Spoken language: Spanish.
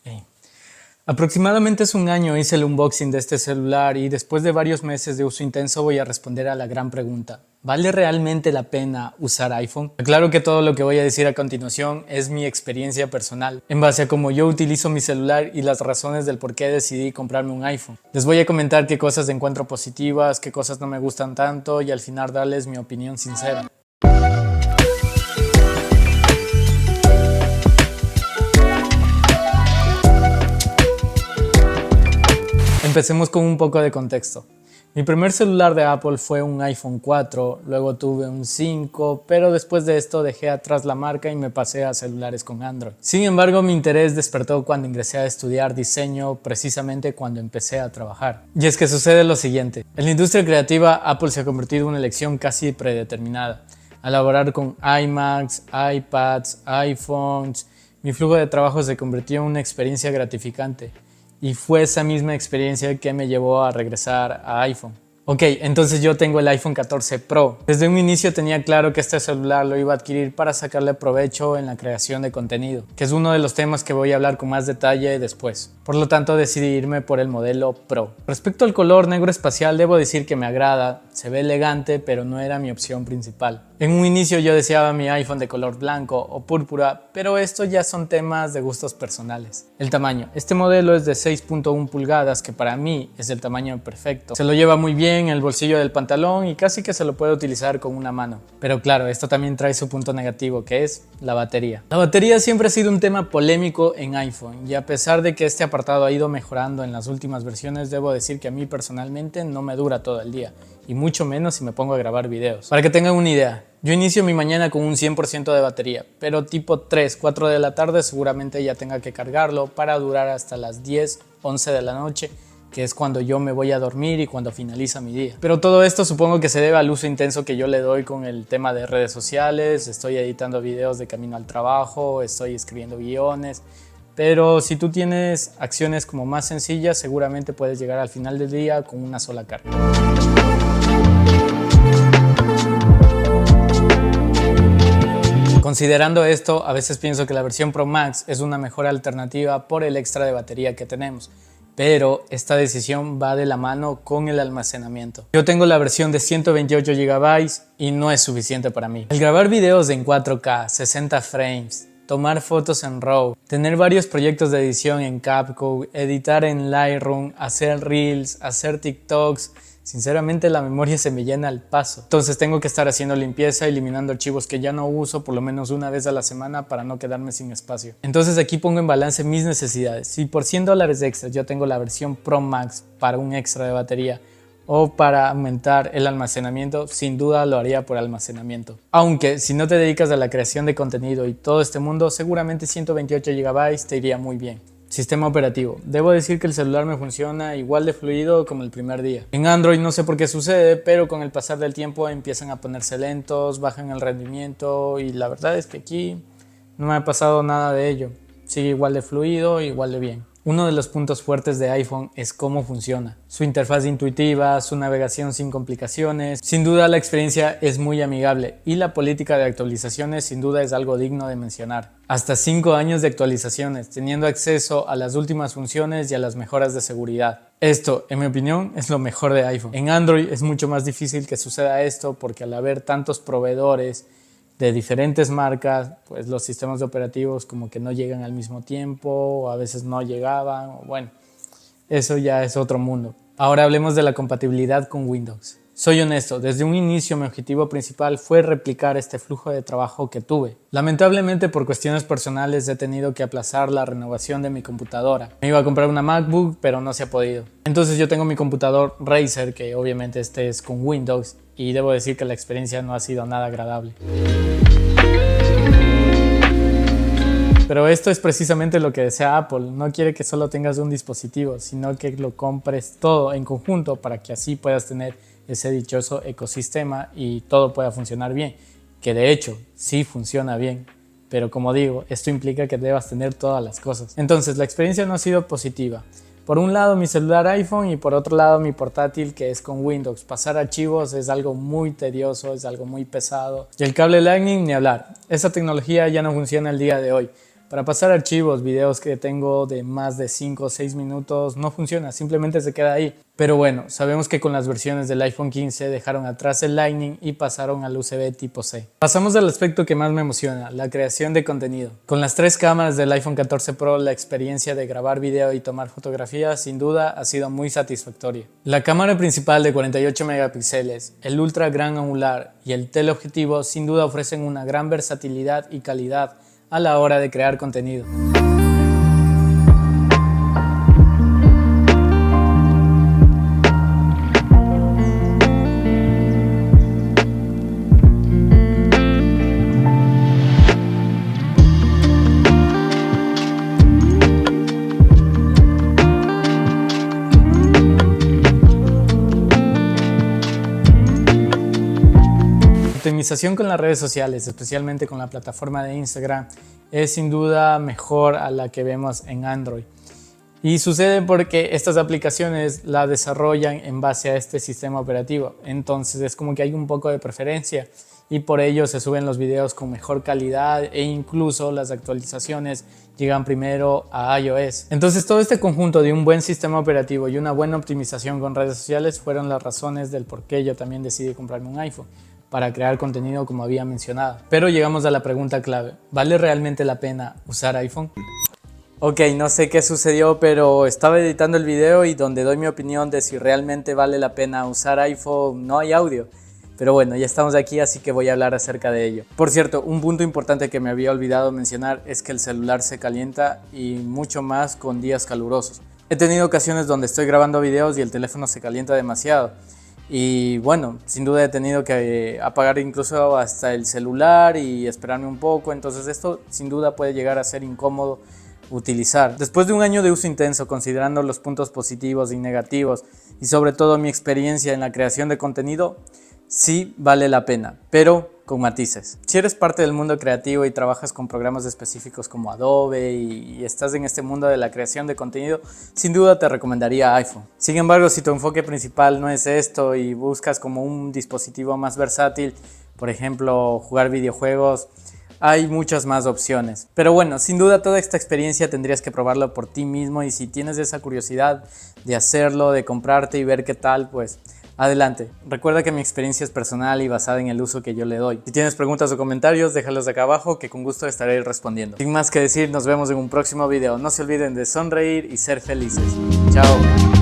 Hey. Aproximadamente hace un año hice el unboxing de este celular y después de varios meses de uso intenso voy a responder a la gran pregunta: ¿vale realmente la pena usar iPhone? Aclaro que todo lo que voy a decir a continuación es mi experiencia personal, en base a cómo yo utilizo mi celular y las razones del por qué decidí comprarme un iPhone. Les voy a comentar qué cosas encuentro positivas, qué cosas no me gustan tanto y al final darles mi opinión sincera. Empecemos con un poco de contexto. Mi primer celular de Apple fue un iPhone 4, luego tuve un 5, pero después de esto dejé atrás la marca y me pasé a celulares con Android. Sin embargo, mi interés despertó cuando ingresé a estudiar diseño, precisamente cuando empecé a trabajar. Y es que sucede lo siguiente: en la industria creativa, Apple se ha convertido en una elección casi predeterminada. Al laborar con iMacs, iPads, iPhones, mi flujo de trabajo se convirtió en una experiencia gratificante. Y fue esa misma experiencia que me llevó a regresar a iPhone. Ok, entonces yo tengo el iPhone 14 Pro. Desde un inicio tenía claro que este celular lo iba a adquirir para sacarle provecho en la creación de contenido, que es uno de los temas que voy a hablar con más detalle después. Por lo tanto decidí irme por el modelo Pro. Respecto al color negro espacial, debo decir que me agrada, se ve elegante, pero no era mi opción principal. En un inicio yo deseaba mi iPhone de color blanco o púrpura, pero esto ya son temas de gustos personales. El tamaño. Este modelo es de 6.1 pulgadas, que para mí es el tamaño perfecto. Se lo lleva muy bien en el bolsillo del pantalón y casi que se lo puede utilizar con una mano. Pero claro, esto también trae su punto negativo, que es la batería. La batería siempre ha sido un tema polémico en iPhone, y a pesar de que este apartado ha ido mejorando en las últimas versiones, debo decir que a mí personalmente no me dura todo el día, y mucho menos si me pongo a grabar videos. Para que tengan una idea, yo inicio mi mañana con un 100% de batería, pero tipo 3, 4 de la tarde seguramente ya tenga que cargarlo para durar hasta las 10, 11 de la noche, que es cuando yo me voy a dormir y cuando finaliza mi día. Pero todo esto supongo que se debe al uso intenso que yo le doy con el tema de redes sociales. Estoy editando videos de camino al trabajo, estoy escribiendo guiones. Pero si tú tienes acciones como más sencillas, seguramente puedes llegar al final del día con una sola carga. Considerando esto, a veces pienso que la versión Pro Max es una mejor alternativa por el extra de batería que tenemos, pero esta decisión va de la mano con el almacenamiento. Yo tengo la versión de 128 GB y no es suficiente para mí. El grabar videos en 4K, 60 frames, tomar fotos en RAW, tener varios proyectos de edición en CapCut, editar en Lightroom, hacer Reels, hacer TikToks, sinceramente la memoria se me llena al paso. Entonces tengo que estar haciendo limpieza, eliminando archivos que ya no uso por lo menos una vez a la semana para no quedarme sin espacio. Entonces aquí pongo en balance mis necesidades. Si por $100 extra yo tengo la versión Pro Max para un extra de batería o para aumentar el almacenamiento, sin duda lo haría por almacenamiento. Aunque si no te dedicas a la creación de contenido y todo este mundo, seguramente 128 GB te iría muy bien. Sistema operativo. Debo decir que el celular me funciona igual de fluido como el primer día. En Android no sé por qué sucede, pero con el pasar del tiempo empiezan a ponerse lentos, bajan el rendimiento y la verdad es que aquí no me ha pasado nada de ello. Sigue igual de fluido, igual de bien. Uno de los puntos fuertes de iPhone es cómo funciona. Su interfaz intuitiva, su navegación sin complicaciones. Sin duda la experiencia es muy amigable y la política de actualizaciones sin duda es algo digno de mencionar. Hasta 5 años de actualizaciones, teniendo acceso a las últimas funciones y a las mejoras de seguridad. Esto, en mi opinión, es lo mejor de iPhone. En Android es mucho más difícil que suceda esto porque al haber tantos proveedores de diferentes marcas, pues los sistemas operativos como que no llegan al mismo tiempo o a veces no llegaban, o bueno, eso ya es otro mundo. Ahora hablemos de la compatibilidad con Windows. Soy honesto, desde un inicio mi objetivo principal fue replicar este flujo de trabajo que tuve. Lamentablemente por cuestiones personales he tenido que aplazar la renovación de mi computadora. Me iba a comprar una MacBook, pero no se ha podido. Entonces yo tengo mi computador Razer, que obviamente este es con Windows, y debo decir que la experiencia no ha sido nada agradable. Pero esto es precisamente lo que desea Apple. No quiere que solo tengas un dispositivo, sino que lo compres todo en conjunto para que así puedas tener ese dichoso ecosistema y todo pueda funcionar bien. Que de hecho, sí funciona bien. Pero como digo, esto implica que debas tener todas las cosas. Entonces, la experiencia no ha sido positiva. Por un lado mi celular iPhone y por otro lado mi portátil que es con Windows. Pasar archivos es algo muy tedioso, es algo muy pesado. Y el cable Lightning ni hablar. Esa tecnología ya no funciona el día de hoy. Para pasar archivos, videos que tengo de más de 5 o 6 minutos, no funciona, simplemente se queda ahí. Pero bueno, sabemos que con las versiones del iPhone 15 dejaron atrás el Lightning y pasaron al USB tipo C. Pasamos al aspecto que más me emociona, la creación de contenido. Con las 3 cámaras del iPhone 14 Pro, la experiencia de grabar video y tomar fotografías sin duda ha sido muy satisfactoria. La cámara principal de 48 megapíxeles, el ultra gran angular y el teleobjetivo sin duda ofrecen una gran versatilidad y calidad a la hora de crear contenido. La optimización con las redes sociales, especialmente con la plataforma de Instagram, es sin duda mejor a la que vemos en Android. Y sucede porque estas aplicaciones la desarrollan en base a este sistema operativo. Entonces es como que hay un poco de preferencia y por ello se suben los videos con mejor calidad e incluso las actualizaciones llegan primero a iOS. Entonces todo este conjunto de un buen sistema operativo y una buena optimización con redes sociales fueron las razones del por qué yo también decidí comprarme un iPhone, para crear contenido como había mencionado. Pero llegamos a la pregunta clave, ¿vale realmente la pena usar iPhone? Ok, no sé qué sucedió, pero estaba editando el video y donde doy mi opinión de si realmente vale la pena usar iPhone no hay audio. Pero bueno, ya estamos aquí, así que voy a hablar acerca de ello. Por cierto, un punto importante que me había olvidado mencionar es que el celular se calienta y mucho más con días calurosos. He tenido ocasiones donde estoy grabando videos y el teléfono se calienta demasiado. Y bueno, sin duda he tenido que apagar incluso hasta el celular y esperarme un poco, entonces esto sin duda puede llegar a ser incómodo utilizar. Después de un año de uso intenso, considerando los puntos positivos y negativos y sobre todo mi experiencia en la creación de contenido, sí vale la pena, pero con matices. Si eres parte del mundo creativo y trabajas con programas específicos como Adobe y estás en este mundo de la creación de contenido, sin duda te recomendaría iPhone. Sin embargo, si tu enfoque principal no es esto y buscas como un dispositivo más versátil, por ejemplo, jugar videojuegos, hay muchas más opciones. Pero bueno, sin duda toda esta experiencia tendrías que probarlo por ti mismo y si tienes esa curiosidad de hacerlo, de comprarte y ver qué tal, pues adelante. Recuerda que mi experiencia es personal y basada en el uso que yo le doy. Si tienes preguntas o comentarios, déjalos acá abajo que con gusto estaré respondiendo. Sin más que decir, nos vemos en un próximo video. No se olviden de sonreír y ser felices. Chao.